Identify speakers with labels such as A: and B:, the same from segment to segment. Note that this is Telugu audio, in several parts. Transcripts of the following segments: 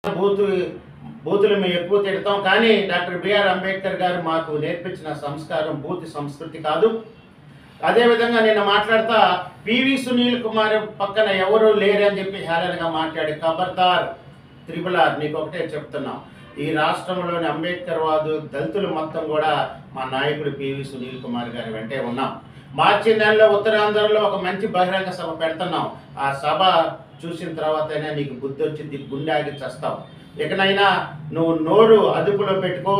A: బూతు బూతులు మేము ఎక్కువ తిడతాం, కానీ డాక్టర్ బిఆర్ అంబేద్కర్ గారు మాకు నేర్పించిన సంస్కారం బూతి సంస్కృతి కాదు. అదేవిధంగా నేను మాట్లాడతా పివి సునీల్ కుమార్ పక్కన ఎవరు లేరని చెప్పి హేళనగా మాట్లాడి ఖబర్దార్ త్రిపుల్ ఆర్ నీకు ఒకటే చెప్తున్నాం. ఈ రాష్ట్రంలోని అంబేద్కర్ వాదు దళితులు మొత్తం కూడా మా నాయకుడు పివి సునీల్ కుమార్ గారి వెంటే ఉన్నాం. మార్చి నెలలో ఉత్తరాంధ్రలో ఒక మంచి బహిరంగ సభ పెడుతున్నాం. ఆ సభ చూసిన తర్వాతైనా నీకు బుద్ధి వచ్చింది, గుండె ఆగి చస్తావు. ఇకనైనా నువ్వు నోరు అదుపులో పెట్టుకో.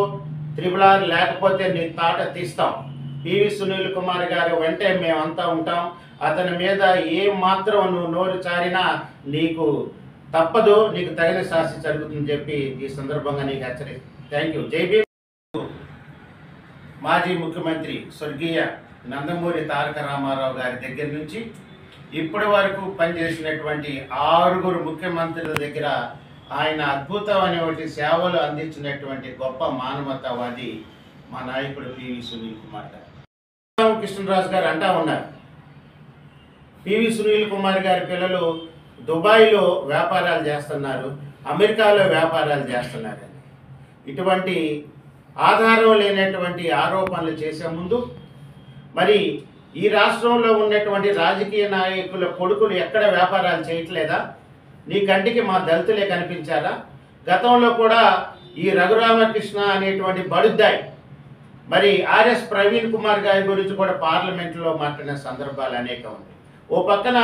A: త్రిపుల్ ఆర్ లేకపోతే నీ తాట తీస్తాం. పివి సునీల్ కుమార్ గారి వెంటే మేమంతా ఉంటాం. అతని మీద ఏం మాత్రం నువ్వు నోరు చారినా నీకు తప్పదు, నీకు తగిన శాస్తి జరుగుతుందని చెప్పి ఈ సందర్భంగా నీకు హెచ్చరిస్తాను. Thank you. జై భీమ్. మాజీ ముఖ్యమంత్రి స్వర్గీయ నందమూరి తారక రామారావు గారి దగ్గర నుంచి ఇప్పటి వరకు పనిచేసినటువంటి 6 ముఖ్యమంత్రుల దగ్గర ఆయన అద్భుతమైనటువంటి సేవలు అందించినటువంటి గొప్ప మానవతావాది మా నాయకుడు పివి సునీల్ కుమార్ గారు. కృష్ణరాజు గారు అంటా ఉన్నారు, పివి సునీల్ కుమార్ గారి పిల్లలు దుబాయ్లో వ్యాపారాలు చేస్తున్నారు, అమెరికాలో వ్యాపారాలు చేస్తున్నారు. ఇటువంటి ఆధారం లేనటువంటి ఆరోపణలు చేసే ముందు మరి ఈ రాష్ట్రంలో ఉన్నటువంటి రాజకీయ నాయకుల కొడుకులు ఎక్కడ వ్యాపారాలు చేయట్లేదా? నీ కంటికి మా దళితులే కనిపించారా? గతంలో కూడా ఈ రఘురామకృష్ణ అనేటువంటి బడుద్దాయి మరి ఆర్ఎస్ ప్రవీణ్ కుమార్ గారి గురించి కూడా పార్లమెంట్లో మాట్లాడిన సందర్భాలు అనేక ఉంది. ఓ పక్కన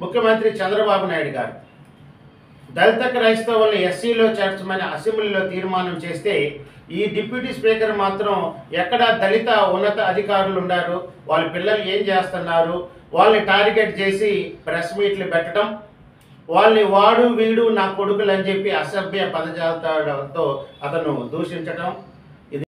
A: ముఖ్యమంత్రి చంద్రబాబు నాయుడు గారు దళిత క్రైస్తవుల్ని ఎస్సీలో చేర్చమని అసెంబ్లీలో తీర్మానం చేస్తే ఈ డిప్యూటీ స్పీకర్ మాత్రం ఎక్కడ దళిత ఉన్నత అధికారులు ఉన్నారు, వాళ్ళ పిల్లలు ఏం చేస్తున్నారు, వాళ్ళని టార్గెట్ చేసి ప్రెస్ మీట్లు పెట్టడం, వాళ్ళని వాడు వీడు నా కొడుకులు అని చెప్పి అసభ్య పదజాలతో అతను దూషించడం,